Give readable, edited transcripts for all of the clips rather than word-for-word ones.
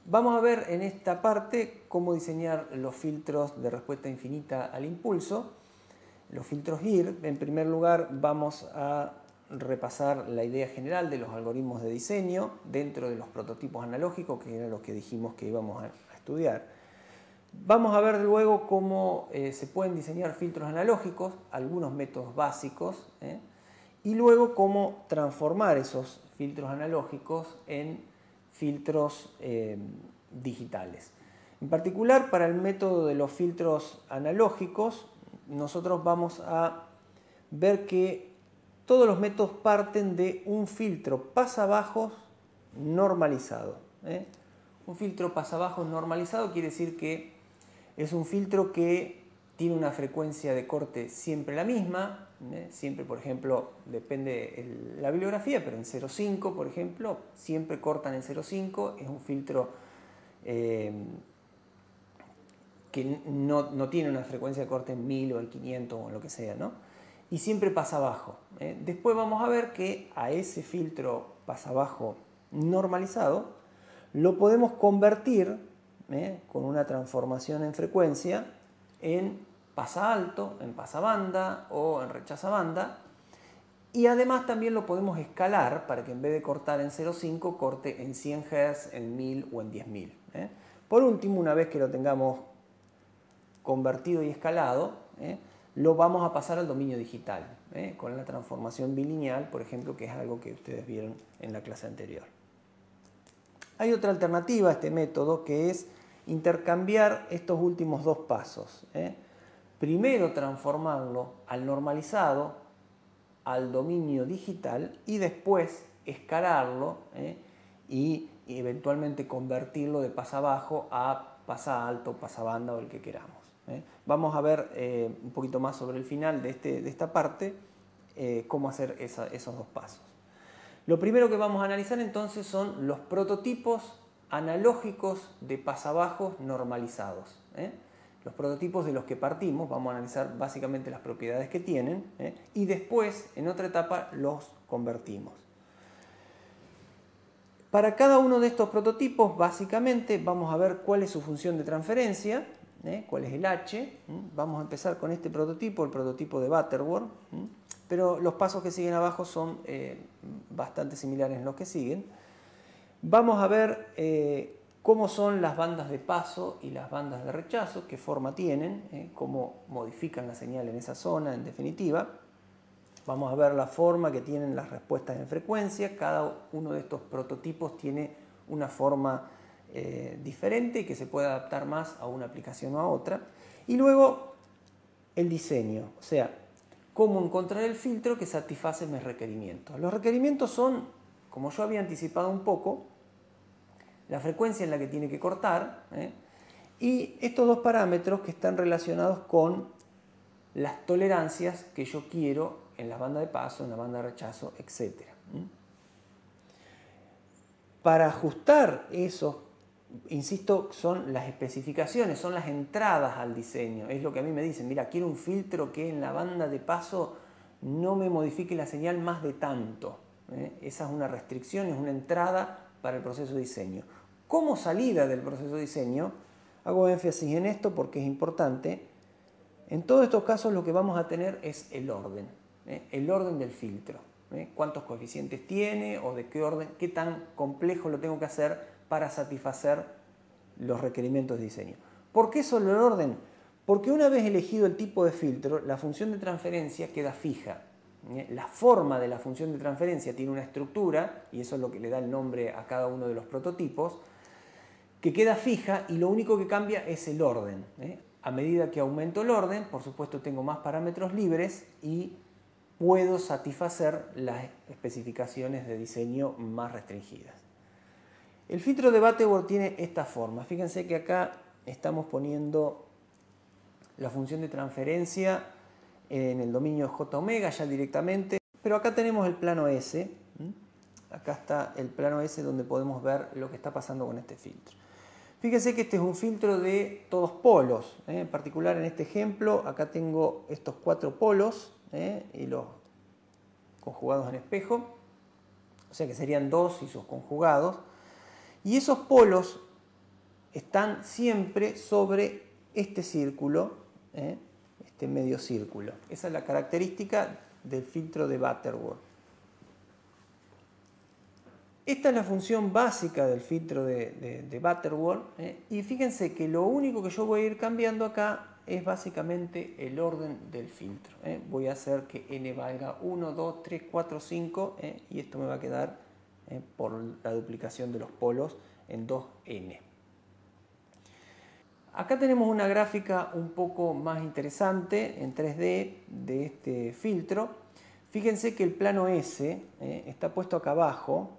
Vamos a ver en esta parte cómo diseñar los filtros de respuesta infinita al impulso, los filtros GIR. En primer lugar vamos a repasar la idea general de los algoritmos de diseño dentro de los prototipos analógicos, que eran los que dijimos que íbamos a estudiar. Vamos a ver luego cómo se pueden diseñar filtros analógicos, algunos métodos básicos, y luego cómo transformar esos filtros analógicos en filtros digitales. En particular, para el método de los filtros analógicos, nosotros vamos a ver que todos los métodos parten de un filtro pasabajos normalizado. Un filtro pasabajos normalizado quiere decir que es un filtro que tiene una frecuencia de corte siempre la misma, siempre, por ejemplo, depende la bibliografía, pero en 0,5, por ejemplo, siempre cortan en 0,5, es un filtro que no tiene una frecuencia de corte en 1000 o en 500 o en lo que sea, ¿no? Y siempre pasa abajo. Después vamos a ver que a ese filtro pasabajo normalizado lo podemos convertir con una transformación en frecuencia en pasa alto, en pasabanda o en rechazabanda, y además también lo podemos escalar para que en vez de cortar en 0,5 corte en 100 Hz, en 1000 o en 10.000. Por último, una vez que lo tengamos convertido y escalado, lo vamos a pasar al dominio digital, con la transformación bilineal, por ejemplo, que es algo que ustedes vieron en la clase anterior. Hay otra alternativa a este método, que es intercambiar estos últimos dos pasos. Primero transformarlo al normalizado, al dominio digital, y después escalarlo y eventualmente convertirlo de pasabajo a pasa alto, pasabanda o el que queramos. Vamos a ver un poquito más sobre el final de esta parte cómo hacer esos dos pasos. Lo primero que vamos a analizar entonces son los prototipos analógicos de pasabajos normalizados. Los prototipos de los que partimos, vamos a analizar básicamente las propiedades que tienen, y después, en otra etapa, los convertimos. Para cada uno de estos prototipos, básicamente, vamos a ver cuál es su función de transferencia, cuál es el H. Vamos a empezar con este prototipo, el prototipo de Butterworth, pero los pasos que siguen abajo son bastante similares en los que siguen. Vamos a ver cómo son las bandas de paso y las bandas de rechazo, qué forma tienen, cómo modifican la señal en esa zona, en definitiva. Vamos a ver la forma que tienen las respuestas en frecuencia. Cada uno de estos prototipos tiene una forma diferente que se puede adaptar más a una aplicación o a otra. Y luego el diseño, o sea, cómo encontrar el filtro que satisface mis requerimientos. Los requerimientos son, como yo había anticipado un poco, la frecuencia en la que tiene que cortar, y estos dos parámetros que están relacionados con las tolerancias que yo quiero en la banda de paso, en la banda de rechazo, etc. Para ajustar eso, insisto, son las especificaciones, son las entradas al diseño. Es lo que a mí me dicen, mira, quiero un filtro que en la banda de paso no me modifique la señal más de tanto. Esa es una restricción, es una entrada para el proceso de diseño. Como salida del proceso de diseño, hago énfasis en esto porque es importante. En todos estos casos lo que vamos a tener es el orden del filtro. Cuántos coeficientes tiene o de qué orden, qué tan complejo lo tengo que hacer para satisfacer los requerimientos de diseño. ¿Por qué solo el orden? Porque una vez elegido el tipo de filtro, la función de transferencia queda fija. La forma de la función de transferencia tiene una estructura, y eso es lo que le da el nombre a cada uno de los prototipos, que queda fija y lo único que cambia es el orden. A medida que aumento el orden, por supuesto tengo más parámetros libres y puedo satisfacer las especificaciones de diseño más restringidas. El filtro de Butterworth tiene esta forma. Fíjense que acá estamos poniendo la función de transferencia en el dominio J omega ya directamente, pero acá tenemos el plano S. Acá está el plano S donde podemos ver lo que está pasando con este filtro. Fíjense que este es un filtro de todos polos. En particular en este ejemplo, acá tengo estos 4 polos y los conjugados en espejo, o sea que serían 2 y sus conjugados. Y esos polos están siempre sobre este círculo, este medio círculo. Esa es la característica del filtro de Butterworth. Esta es la función básica del filtro de Butterworth, y fíjense que lo único que yo voy a ir cambiando acá es básicamente el orden del filtro. Voy a hacer que n valga 1, 2, 3, 4, 5, y esto me va a quedar por la duplicación de los polos en 2n. Acá tenemos una gráfica un poco más interesante en 3D de este filtro. Fíjense que el plano S está puesto acá abajo.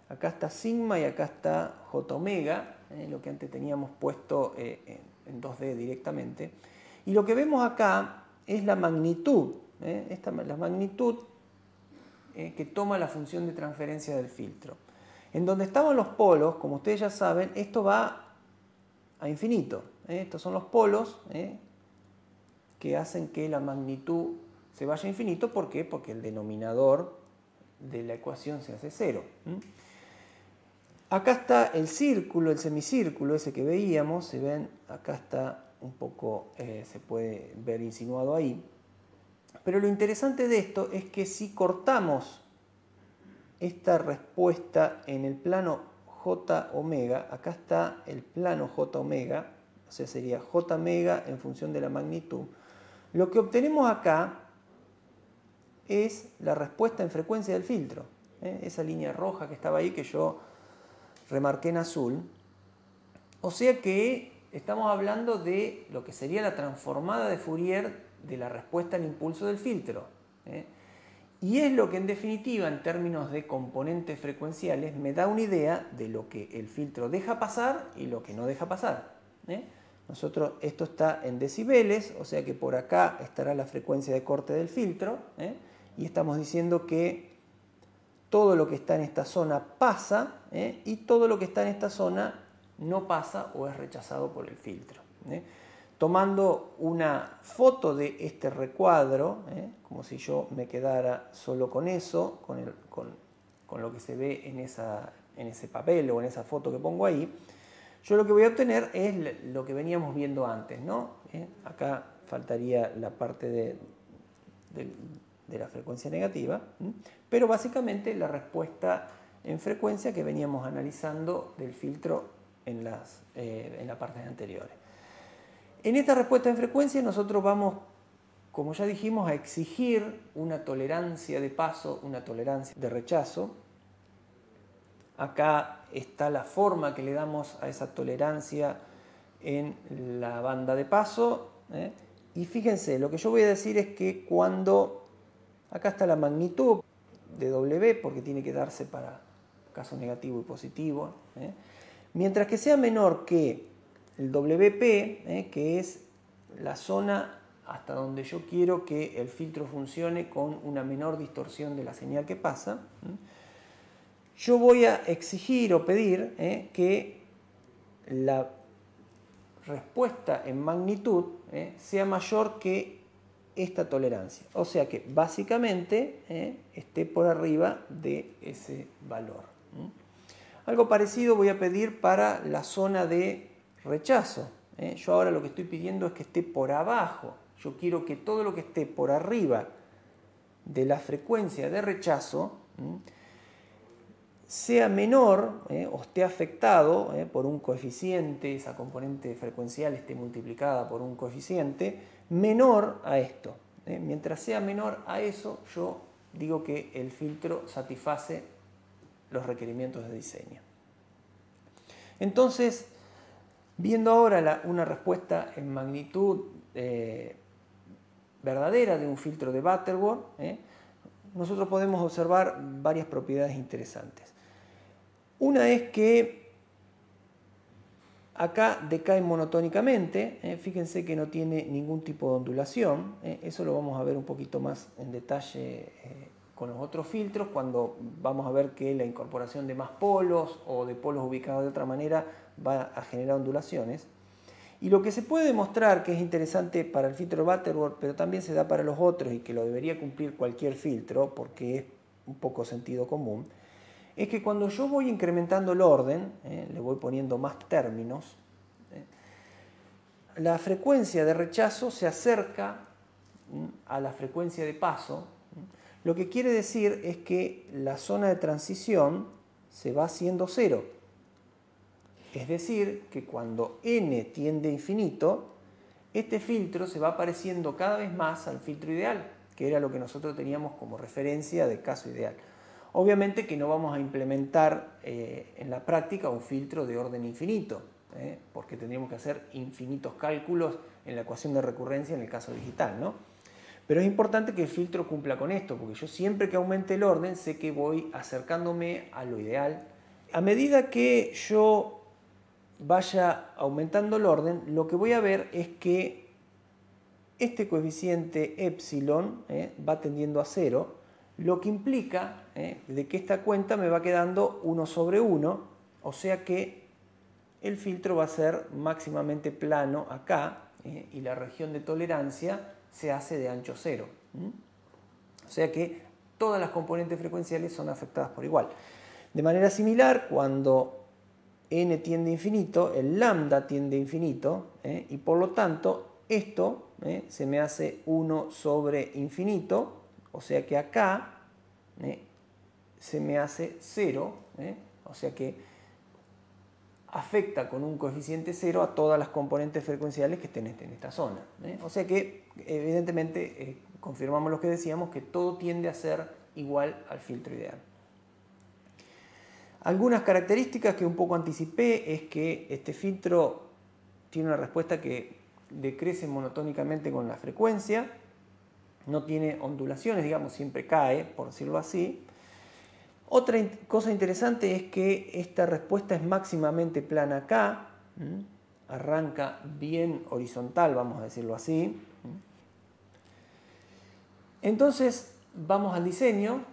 Acá está sigma y acá está j omega, lo que antes teníamos puesto en 2D directamente. Y lo que vemos acá es la magnitud, la magnitud que toma la función de transferencia del filtro. En donde estaban los polos, como ustedes ya saben, esto va a infinito. Estos son los polos que hacen que la magnitud se vaya a infinito. ¿Por qué? Porque el denominador de la ecuación se hace 0. Acá está el círculo, el semicírculo ese que veíamos. Se ven, acá está un poco, se puede ver insinuado ahí. Pero lo interesante de esto es que si cortamos esta respuesta en el plano j omega, acá está el plano j omega, o sea, sería j omega en función de la magnitud. Lo que obtenemos acá es la respuesta en frecuencia del filtro. Esa línea roja que estaba ahí, que yo remarqué en azul. O sea que estamos hablando de lo que sería la transformada de Fourier de la respuesta al impulso del filtro. Y es lo que en definitiva, en términos de componentes frecuenciales, me da una idea de lo que el filtro deja pasar y lo que no deja pasar. Nosotros, esto está en decibeles, o sea que por acá estará la frecuencia de corte del filtro, y estamos diciendo que todo lo que está en esta zona pasa, y todo lo que está en esta zona no pasa o es rechazado por el filtro. Tomando una foto de este recuadro, como si yo me quedara solo con eso, con lo que se ve en ese papel o en esa foto que pongo ahí, yo lo que voy a obtener es lo que veníamos viendo antes, ¿no? Acá faltaría la parte de la frecuencia negativa, pero básicamente la respuesta en frecuencia que veníamos analizando del filtro en las partes anteriores. En esta respuesta en frecuencia nosotros vamos, como ya dijimos, a exigir una tolerancia de paso, una tolerancia de rechazo. Acá está la forma que le damos a esa tolerancia en la banda de paso. Y fíjense, lo que yo voy a decir es que cuando acá está la magnitud de W, porque tiene que darse para caso negativo y positivo, mientras que sea menor que el WP, que es la zona hasta donde yo quiero que el filtro funcione con una menor distorsión de la señal que pasa, yo voy a exigir o pedir que la respuesta en magnitud sea mayor que esta tolerancia. O sea que básicamente esté por arriba de ese valor. Algo parecido voy a pedir para la zona de rechazo. Yo ahora lo que estoy pidiendo es que esté por abajo. Yo quiero que todo lo que esté por arriba de la frecuencia de rechazo sea menor o esté afectado por un coeficiente, esa componente frecuencial esté multiplicada por un coeficiente menor a esto. Mientras sea menor a eso, yo digo que el filtro satisface los requerimientos de diseño. Entonces, viendo ahora una respuesta en magnitud verdadera de un filtro de Butterworth, nosotros podemos observar varias propiedades interesantes. Una es que acá decae monotónicamente, fíjense que no tiene ningún tipo de ondulación, eso lo vamos a ver un poquito más en detalle con los otros filtros, cuando vamos a ver que la incorporación de más polos o de polos ubicados de otra manera va a generar ondulaciones. Y lo que se puede demostrar que es interesante para el filtro Butterworth, pero también se da para los otros y que lo debería cumplir cualquier filtro porque es un poco sentido común, es que cuando yo voy incrementando el orden, le voy poniendo más términos, la frecuencia de rechazo se acerca a la frecuencia de paso, lo que quiere decir es que la zona de transición se va haciendo cero. Es decir, que cuando n tiende a infinito, este filtro se va pareciendo cada vez más al filtro ideal, que era lo que nosotros teníamos como referencia de caso ideal. Obviamente que no vamos a implementar en la práctica un filtro de orden infinito, porque tendríamos que hacer infinitos cálculos en la ecuación de recurrencia en el caso digital, ¿no? Pero es importante que el filtro cumpla con esto, porque yo siempre que aumente el orden sé que voy acercándome a lo ideal. A medida que yo vaya aumentando el orden, lo que voy a ver es que este coeficiente epsilon va tendiendo a 0, lo que implica de que esta cuenta me va quedando 1 sobre 1, o sea que el filtro va a ser máximamente plano acá y la región de tolerancia se hace de ancho 0. O sea que todas las componentes frecuenciales son afectadas por igual. De manera similar, cuando n tiende a infinito, el lambda tiende a infinito y por lo tanto esto se me hace 1 sobre infinito, o sea que acá se me hace 0, o sea que afecta con un coeficiente 0 a todas las componentes frecuenciales que estén en esta zona. O sea que evidentemente confirmamos lo que decíamos, que todo tiende a ser igual al filtro ideal. Algunas características que un poco anticipé es que este filtro tiene una respuesta que decrece monotónicamente con la frecuencia, no tiene ondulaciones, digamos, siempre cae, por decirlo así. Otra cosa interesante es que esta respuesta es máximamente plana acá, arranca bien horizontal, vamos a decirlo así. Entonces vamos al diseño.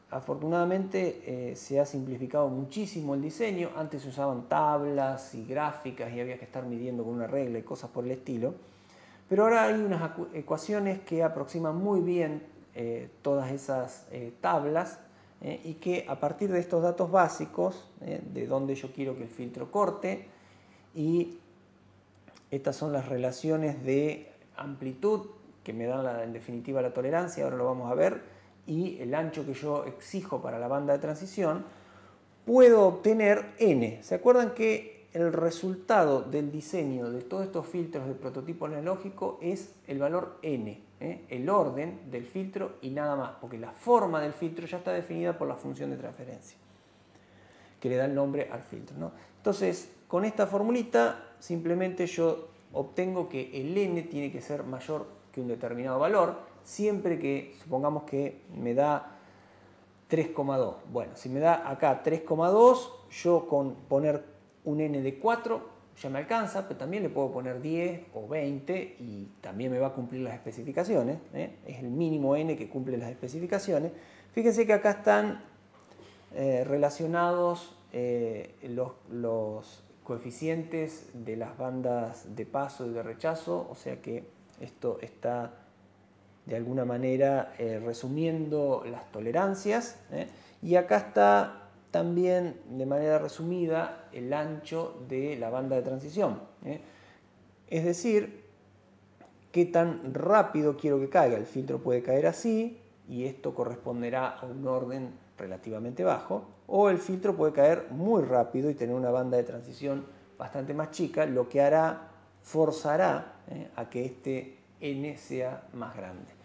Afortunadamente se ha simplificado muchísimo el diseño. Antes se usaban tablas y gráficas y había que estar midiendo con una regla y cosas por el estilo. Pero ahora hay unas ecuaciones que aproximan muy bien todas esas tablas y que a partir de estos datos básicos, de dónde yo quiero que el filtro corte, y estas son las relaciones de amplitud que me dan en definitiva la tolerancia, ahora lo vamos a ver, y el ancho que yo exijo para la banda de transición, puedo obtener n. ¿Se acuerdan que el resultado del diseño de todos estos filtros de prototipo analógico es el valor n, el orden del filtro y nada más, porque la forma del filtro ya está definida por la función de transferencia, que le da el nombre al filtro, ¿no? Entonces, con esta formulita, simplemente yo obtengo que el n tiene que ser mayor que un determinado valor, siempre que, supongamos que me da 3,2. Bueno, si me da acá 3,2, yo con poner un n de 4 ya me alcanza, pero también le puedo poner 10 o 20 y también me va a cumplir las especificaciones. Es el mínimo n que cumple las especificaciones. Fíjense que acá están relacionados los coeficientes de las bandas de paso y de rechazo, o sea que esto está de alguna manera resumiendo las tolerancias, y acá está también de manera resumida el ancho de la banda de transición, es decir, qué tan rápido quiero que caiga. El filtro puede caer así y esto corresponderá a un orden relativamente bajo, o el filtro puede caer muy rápido y tener una banda de transición bastante más chica, lo que forzará a que este n sea más grande.